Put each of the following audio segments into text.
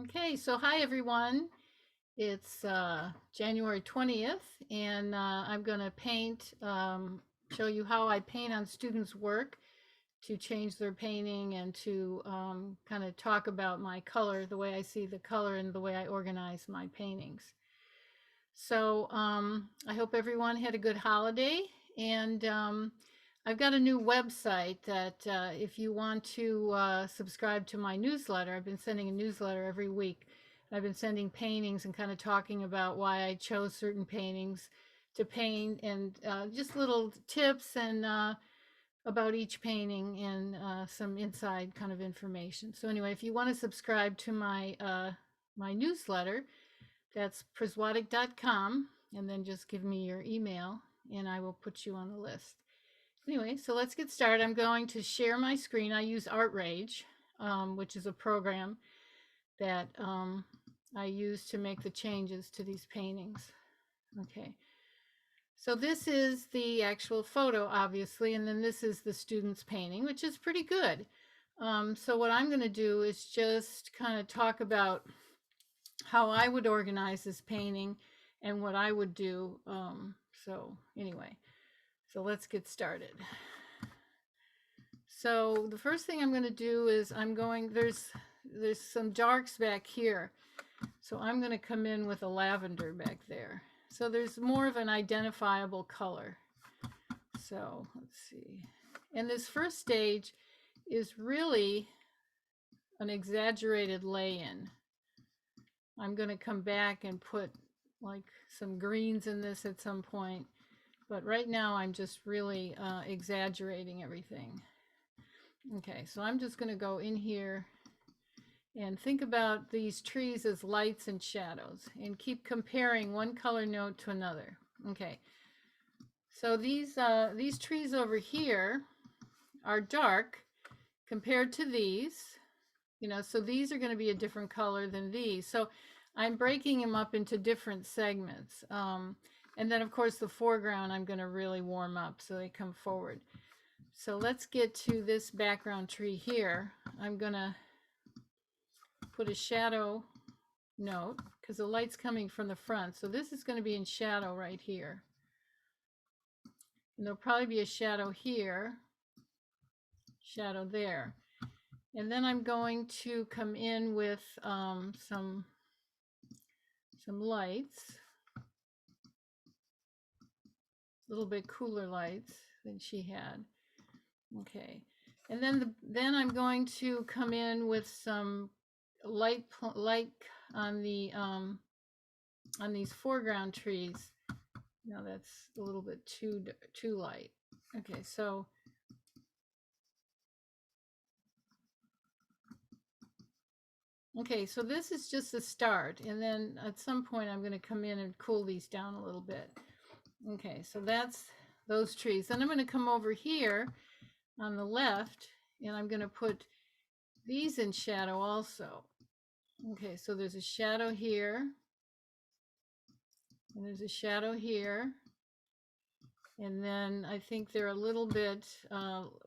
Okay, so hi everyone. It's January 20th, and I'm going to show you how I paint on students' work to change their painting and to kind of talk about my color, the way I see the color and the way I organize my paintings. So I hope everyone had a good holiday, and I've got a new website that if you want to subscribe to my newsletter, I've been sending a newsletter every week. I've been sending paintings and kind of talking about why I chose certain paintings to paint and just little tips and about each painting and some inside kind of information. So anyway, if you want to subscribe to my newsletter, that's Przewodek.com, and then just give me your email and I will put you on the list. Anyway, so let's get started. I'm going to share my screen. I use Artrage, which is a program that I use to make the changes to these paintings. Okay, so this is the actual photo, obviously, and then this is the student's painting, which is pretty good. So what I'm going to do is just kind of talk about how I would organize this painting and what I would do. So anyway, so let's get started. So the first thing I'm going to do is there's some darks back here. So I'm going to come in with a lavender back there. So there's more of an identifiable color. So let's see. And this first stage is really an exaggerated lay-in. I'm going to come back and put like some greens in this at some point. But right now I'm just really exaggerating everything. Okay, so I'm just going to go in here and think about these trees as lights and shadows and keep comparing one color note to another. Okay, so these trees over here are dark compared to these, so these are going to be a different color than these. So I'm breaking them up into different segments. And then, of course, the foreground I'm going to really warm up so they come forward. So let's get to this background tree here. I'm going to put a shadow note because the light's coming from the front. So this is going to be in shadow right here. And there'll probably be a shadow here, shadow there. And then I'm going to come in with some lights, a little bit cooler lights than she had. Okay, and then I'm going to come in with some light on these foreground trees. Now that's a little bit too light. Okay, so this is just a start, and then at some point I'm going to come in and cool these down a little bit. Okay, so that's those trees. Then I'm going to come over here on the left, and I'm going to put these in shadow also. Okay, so there's a shadow here, and there's a shadow here, and then I think they're a little bit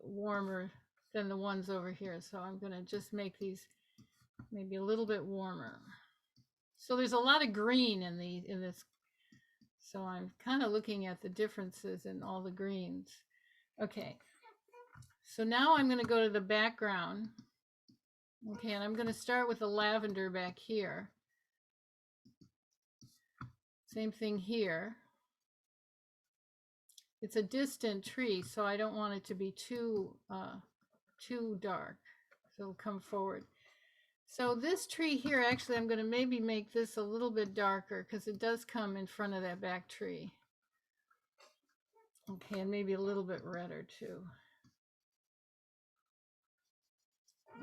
warmer than the ones over here, so I'm going to just make these maybe a little bit warmer. So there's a lot of green in this, so I'm kind of looking at the differences in all the greens. Okay, so now I'm going to go to the background. Okay, and I'm going to start with the lavender back here. Same thing here. It's a distant tree, so I don't want it to be too dark. So it'll come forward. So this tree here, actually, I'm going to maybe make this a little bit darker because it does come in front of that back tree. Okay, and maybe a little bit redder too.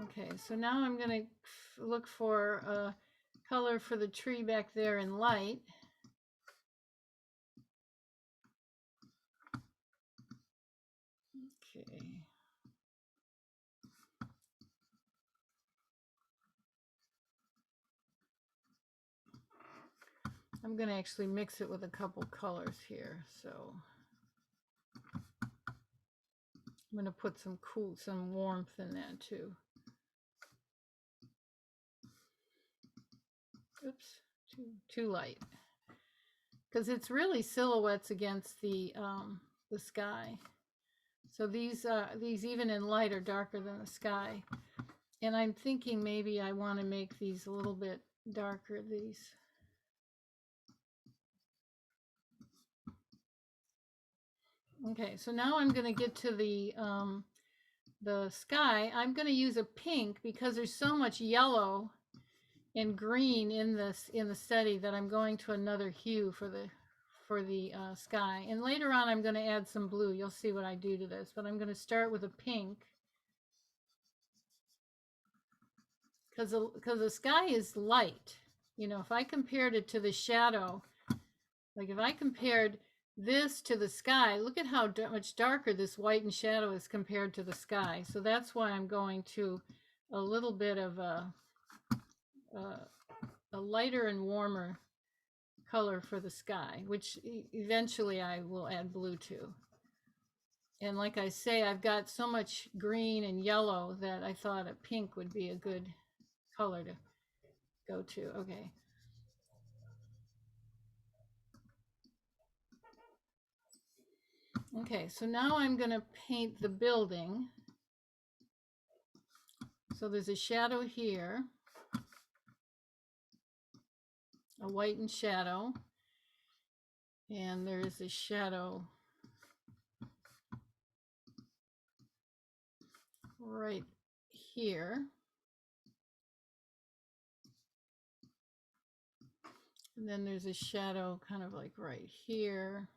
Okay, so now I'm going to look for a color for the tree back there in light. Okay. I'm going to actually mix it with a couple colors here. So I'm going to put some warmth in that too. Oops, too light. Because it's really silhouettes against the sky. So these even in light are darker than the sky. And I'm thinking maybe I want to make these a little bit darker, these. Okay, so now I'm going to get to the sky. I'm going to use a pink because there's so much yellow and green in the study that I'm going to another hue for the sky. And later on I'm going to add some blue. You'll see what I do to this, but I'm going to start with a pink because the sky is light. You know, if I compared it to the shadow, like if I compared this to the sky, look at how much darker this white and shadow is compared to the sky. So that's why I'm going to a little bit of a lighter and warmer color for the sky, which eventually I will add blue to. And like I say, I've got so much green and yellow that I thought a pink would be a good color to go to. Okay. Okay, so now I'm going to paint the building. So there's a shadow here, a whitened shadow, and there's a shadow right here. And then there's a shadow kind of like right here,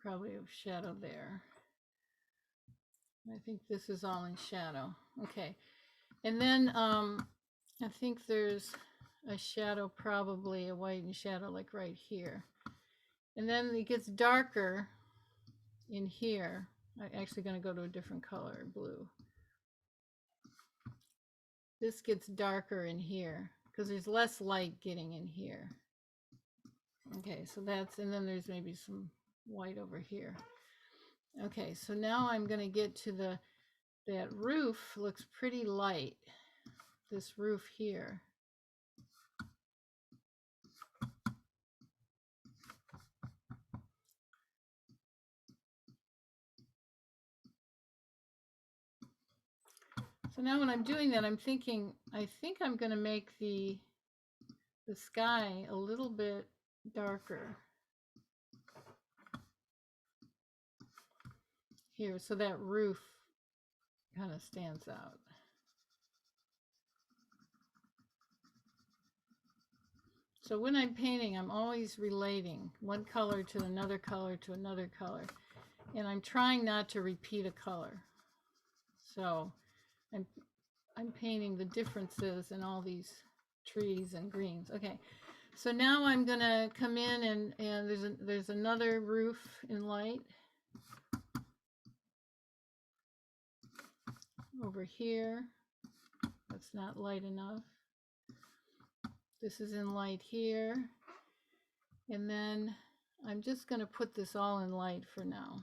probably a shadow there. I think this is all in shadow. Okay. And then I think there's a shadow, probably a whitened shadow like right here. And then it gets darker in here. I'm actually going to go to a different color, blue. This gets darker in here because there's less light getting in here. Okay, so that's, and then there's maybe some white over here. Okay, so now I'm going to get to that roof. Looks pretty light, this roof here. So now when I'm doing that, I'm thinking, I think I'm going to make the sky a little bit darker here, so that roof kind of stands out. So when I'm painting, I'm always relating one color to another color to another color, and I'm trying not to repeat a color. So I'm painting the differences in all these trees and greens. Okay, so now I'm gonna come in and there's another roof in light over here. That's not light enough. This is in light here. And then I'm just going to put this all in light for now.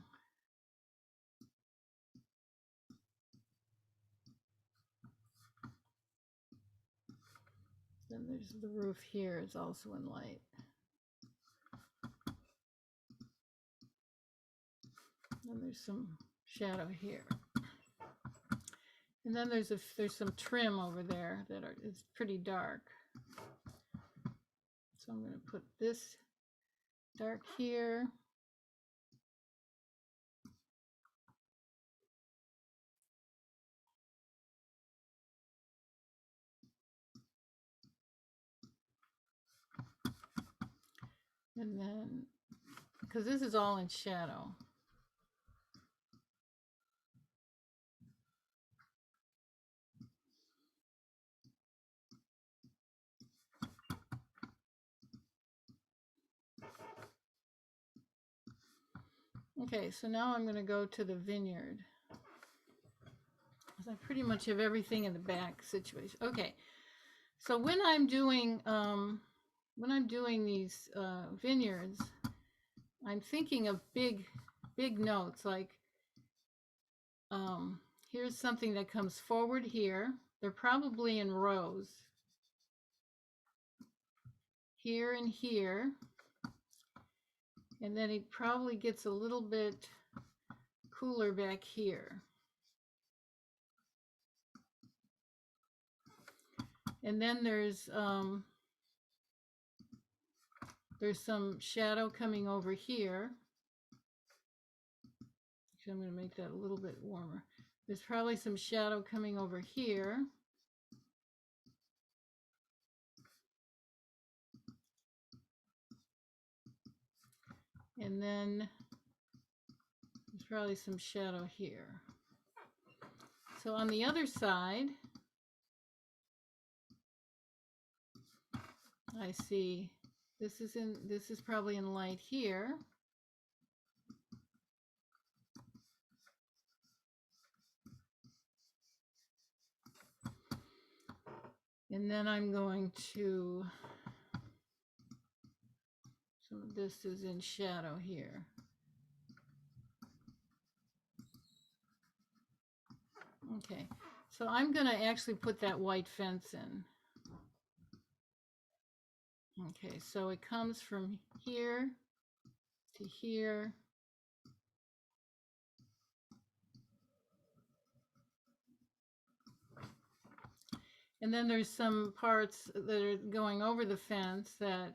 Then there's the roof here is also in light. And there's some shadow here. And then there's some trim over there that is pretty dark. So I'm going to put this dark here. And then, because this is all in shadow. Okay, so now I'm going to go to the vineyard. I pretty much have everything in the back situation. Okay, so when I'm doing these vineyards, I'm thinking of big notes, like here's something that comes forward here. They're probably in rows. here and here. And then it probably gets a little bit cooler back here. And then there's some shadow coming over here. Actually, I'm going to make that a little bit warmer. There's probably some shadow coming over here. And then there's probably some shadow here. So on the other side, I see this is probably in light here. And then I'm going to, some of this is in shadow here. Okay, so I'm going to actually put that white fence in. Okay, so it comes from here to here. And then there's some parts that are going over the fence that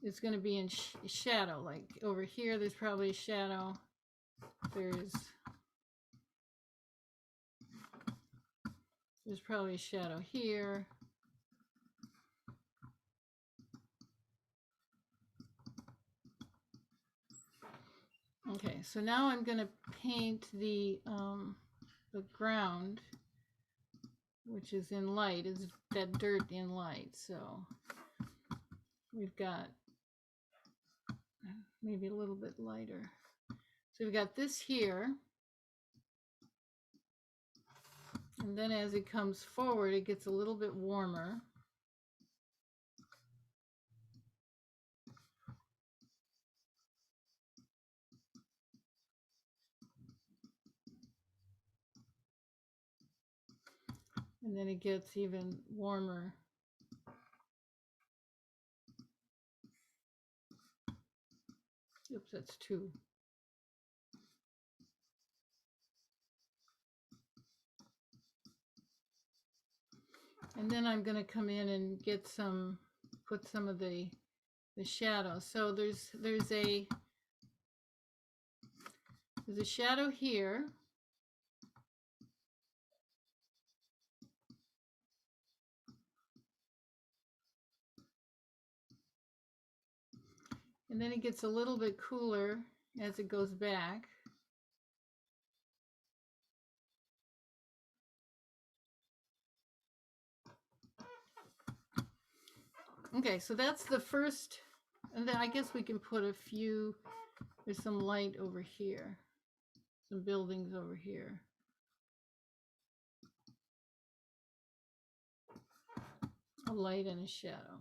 is going to be in shadow. Like over here, there's probably a shadow. There's probably a shadow here. Okay, so now I'm going to paint the ground, which is in light, is that dirt in light. So we've got maybe a little bit lighter. So we've got this here. And then as it comes forward, it gets a little bit warmer. And then it gets even warmer. Oops, that's two. And then I'm going to come in and get put some of the shadow. So there's a shadow here. And then it gets a little bit cooler as it goes back. Okay, so that's the first, and then I guess we can put a few, there's some light over here, some buildings over here. A light and a shadow.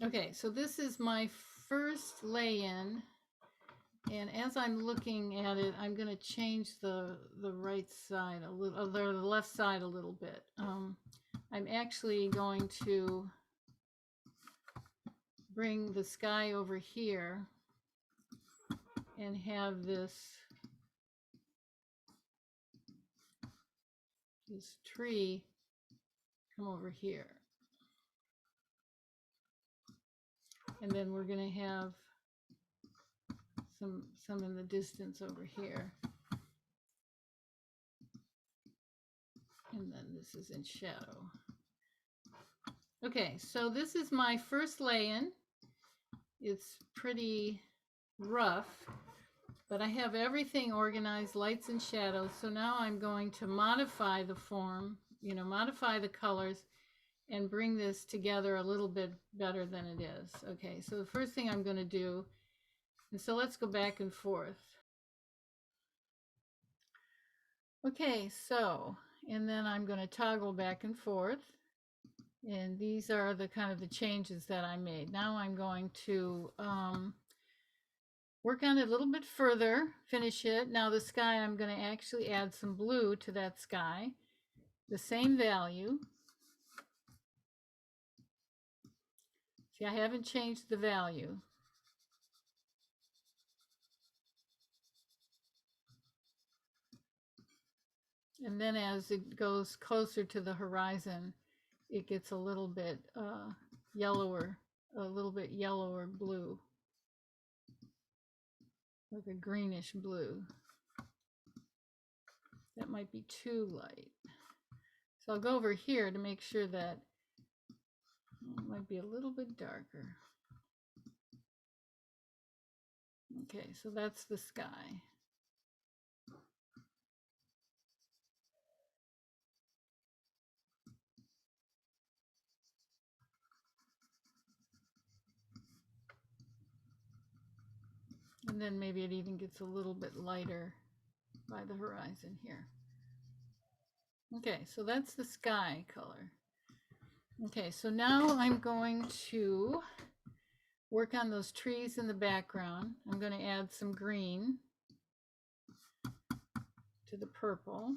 Okay, so this is my first lay-in, and as I'm looking at it, I'm going to change the right side a little, or the left side a little bit. I'm actually going to bring the sky over here and have this tree come over here. And then we're going to have some in the distance over here. And then this is in shadow. Okay, so this is my first lay-in. It's pretty rough, but I have everything organized, lights and shadows. So now I'm going to modify the form, modify the colors, and bring this together a little bit better than it is. Okay, so the first thing I'm going to do, and so let's go back and forth. Okay, so, and then I'm going to toggle back and forth. And these are the kind of the changes that I made. Now I'm going to work on it a little bit further, finish it. Now the sky, I'm going to actually add some blue to that sky. the same value. See, I haven't changed the value. And then as it goes closer to the horizon, it gets a little bit yellower, a little bit yellower blue, like a greenish blue. That might be too light. So I'll go over here to make sure that it might be a little bit darker. Okay, so that's the sky. And then maybe it even gets a little bit lighter by the horizon here. Okay, so that's the sky color. Okay, so now I'm going to work on those trees in the background. I'm going to add some green to the purple,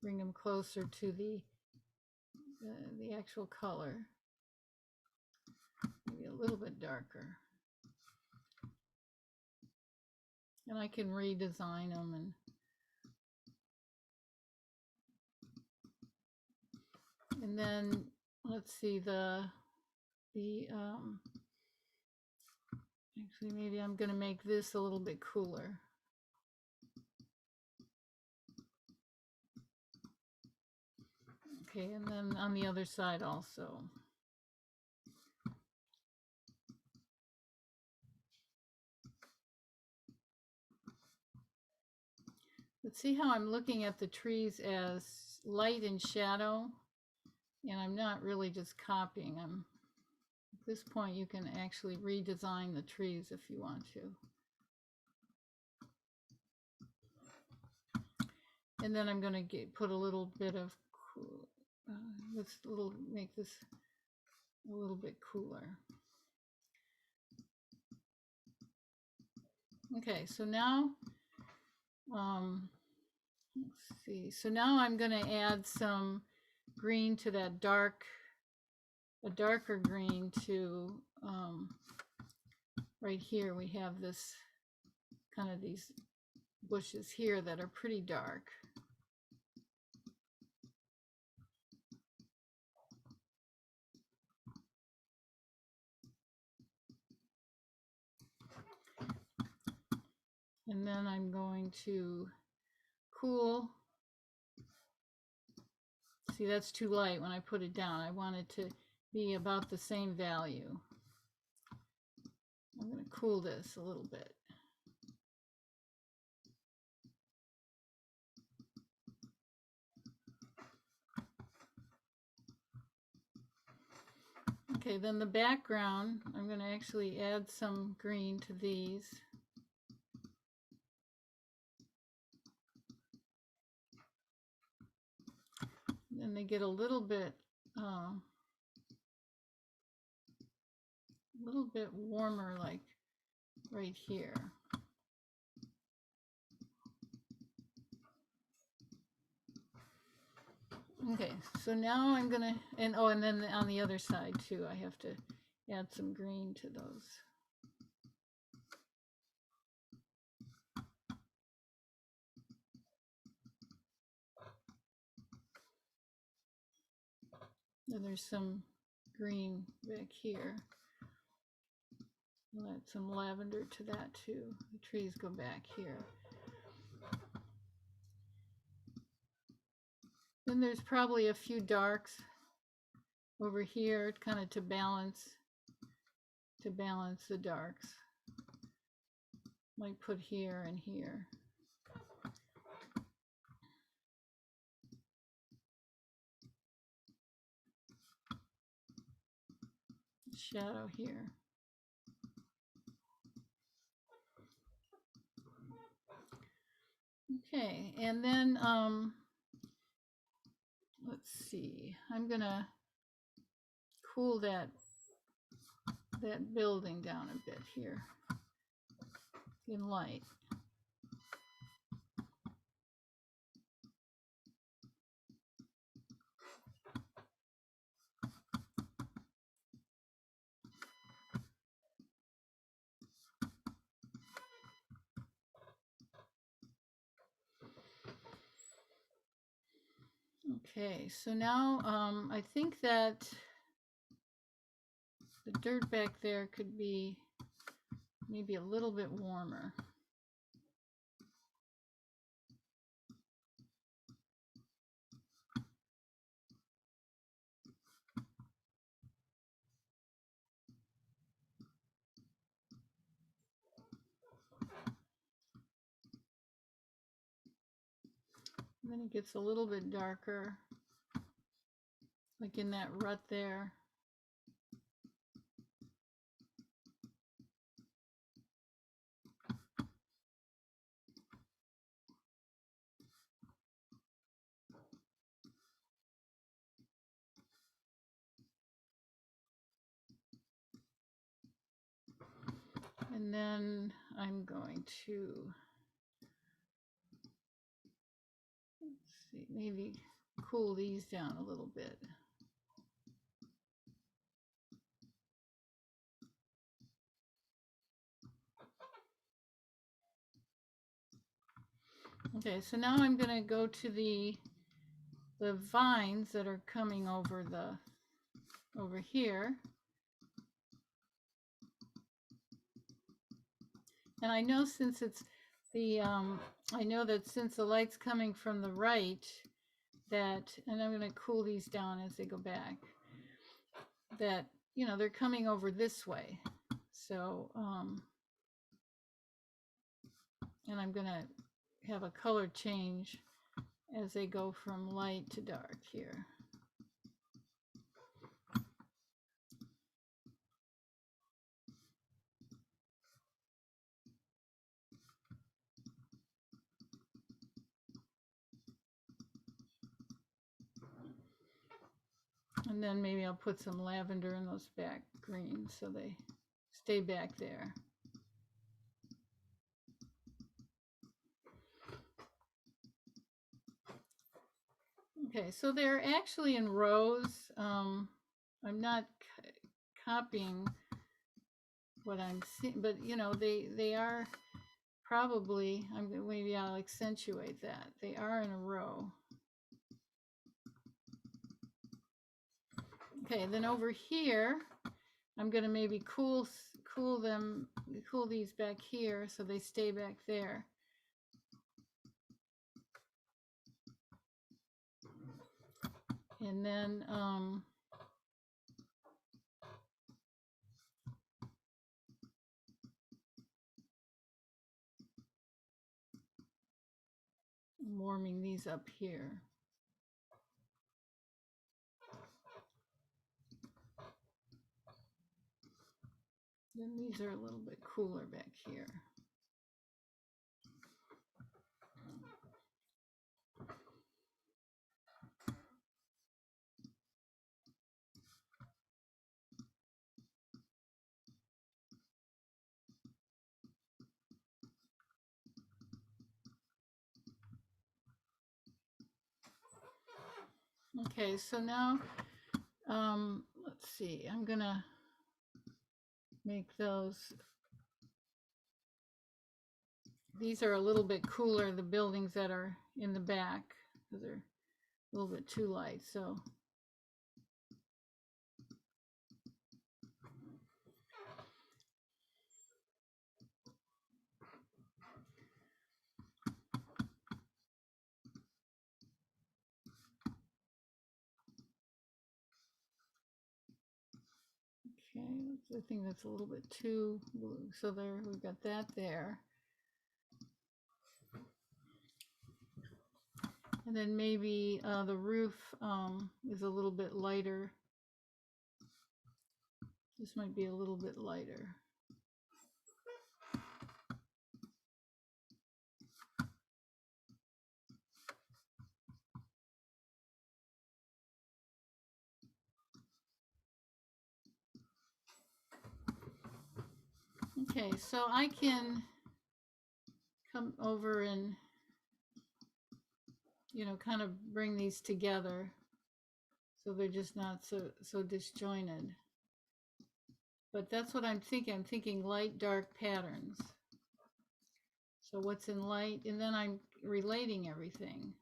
bring them closer to the actual color, maybe a little bit darker. And I can redesign them and then let's see actually maybe I'm going to make this a little bit cooler. Okay, and then on the other side also. But see how I'm looking at the trees as light and shadow, and I'm not really just copying them. At this point, you can actually redesign the trees if you want to. And then I'm going to put a little bit of make this a little bit cooler. Okay, so now let's see. So now I'm going to add some green to that a darker green to right here. We have this kind of these bushes here that are pretty dark. And then I'm going to cool. See, that's too light when I put it down. I want it to be about the same value. I'm going to cool this a little bit. Okay, then the background, I'm going to actually add some green to these. And they get a little bit warmer, like right here. Okay, so now I'm gonna, and then on the other side too, I have to add some green to those. And there's some green back here. I'll add some lavender to that too. The trees go back here. Then there's probably a few darks over here, kind of to balance the darks. Might put here and here. Shadow here. Okay, and then let's see. I'm gonna cool that building down a bit here in light. Okay, so now I think that the dirt back there could be maybe a little bit warmer. And then it gets a little bit darker, like in that rut there. And then I'm going to, let's see, maybe cool these down a little bit. Okay, so now I'm going to go to the vines that are coming over here. And I know since it's the I know that since the light's coming from the right, that, and I'm going to cool these down as they go back, that, you know, they're coming over this way. So and I'm going to have a color change as they go from light to dark here. And then maybe I'll put some lavender in those back greens so they stay back there. Okay, so they're actually in rows. I'm not copying what I'm seeing, but you know, they are probably, maybe I'll accentuate that. They are in a row. Okay, then over here, I'm going to maybe cool these back here so they stay back there. And then I'm warming these up here. Then these are a little bit cooler back here. Okay, so now, let's see, I'm gonna make these are a little bit cooler, the buildings that are in the back, because they're a little bit too light, so. Okay, I think that's a little bit too blue. So there, we've got that there. And then maybe the roof is a little bit lighter. This might be a little bit lighter. Okay, so I can come over and, you know, kind of bring these together so they're just not so disjointed. But that's what I'm thinking. I'm thinking light, dark patterns. So what's in light, and then I'm relating everything.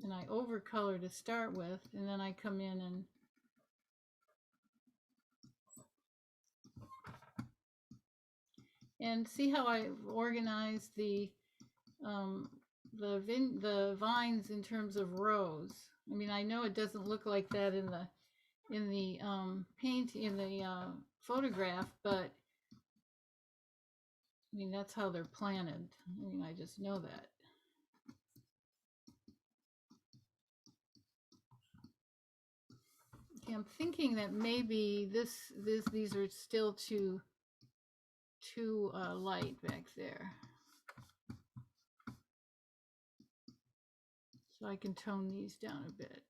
and I overcolor to start with, and then I come in and see how I organize the vines in terms of rows. I mean, I know it doesn't look like that in the photograph, but I mean, that's how they're planted. I mean, I just know that. Okay, I'm thinking that maybe these are still too light back there. So I can tone these down a bit.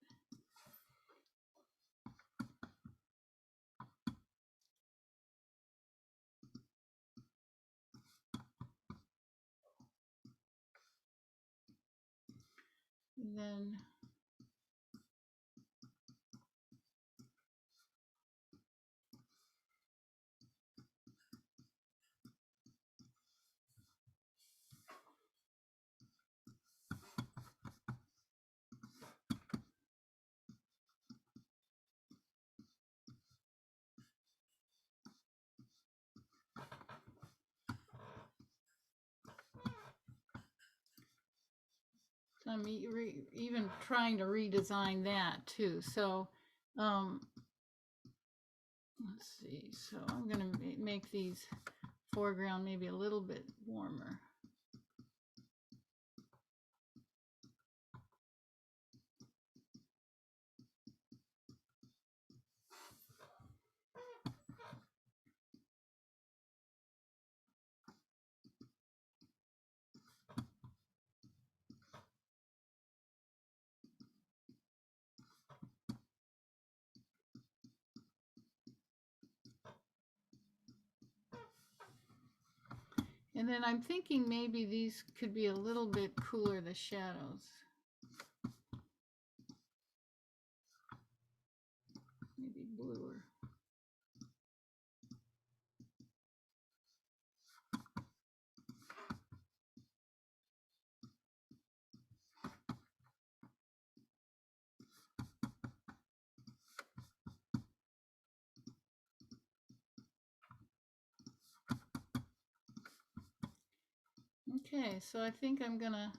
And then I'm even trying to redesign that too. So let's see. So I'm going to make these foreground maybe a little bit warmer. And then I'm thinking maybe these could be a little bit cooler, the shadows. Maybe bluer. Okay, so I think I'm gonna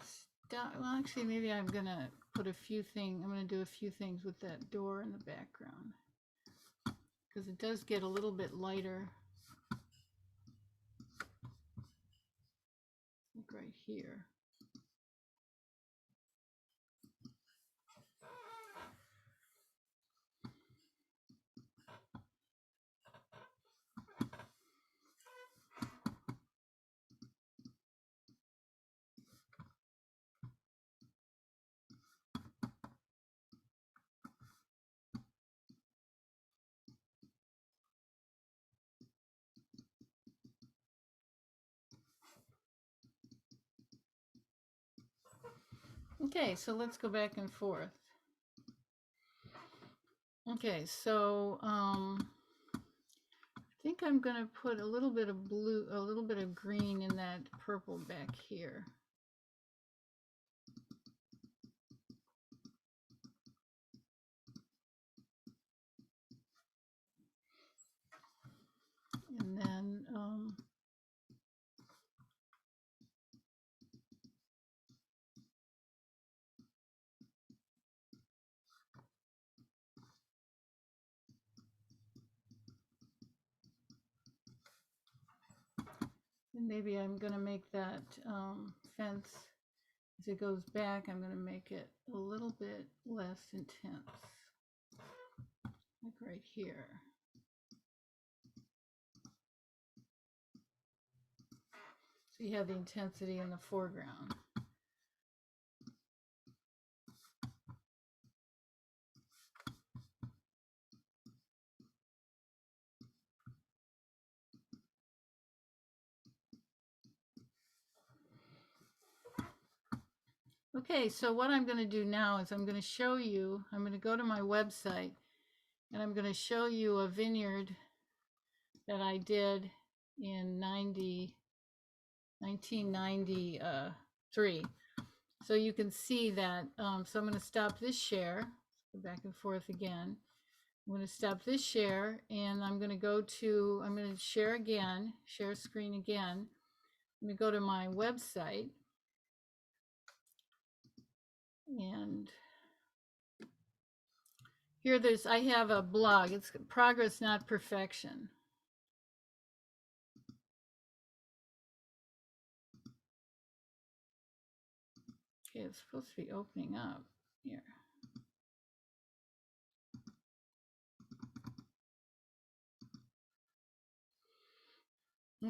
stop. Well, actually, maybe I'm gonna put a few things. I'm gonna do a few things with that door in the background because it does get a little bit lighter, like right here. Okay, so let's go back and forth. Okay, so I think I'm going to put a little bit of blue, a little bit of green in that purple back here. And then and maybe I'm going to make that fence, as it goes back, I'm going to make it a little bit less intense, like right here. So you have the intensity in the foreground. Okay, so what I'm going to do now is I'm going to show you, I'm going to go to my website and I'm going to show you a vineyard that I did in 1993. So you can see that. So I'm going to stop this share. Go back and forth again. I'm going to stop this share, and I'm going to share again, share screen again. I'm going to go to my website, and here I have a blog. It's Progress, Not Perfection. Okay, it's supposed to be opening up here.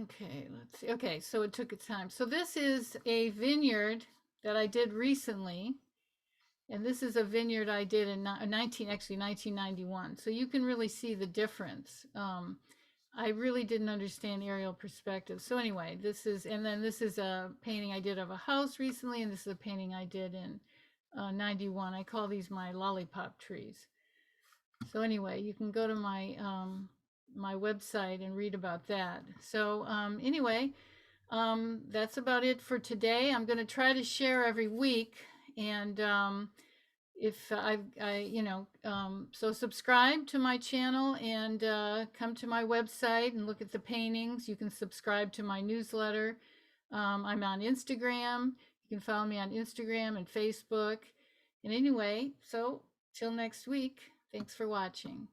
Okay, let's see. Okay, so it took its time. So this is a vineyard that I did recently. And this is a vineyard I did in 1991. So you can really see the difference. I really didn't understand aerial perspective. So anyway, this is a painting I did of a house recently, and this is a painting I did in 91. I call these my lollipop trees. So anyway, you can go to my my website and read about that. So anyway, that's about it for today. I'm going to try to share every week, and if so subscribe to my channel, and come to my website and look at the paintings. You can subscribe to my newsletter. I'm on Instagram. You can follow me on Instagram and Facebook. And anyway, so till next week, thanks for watching.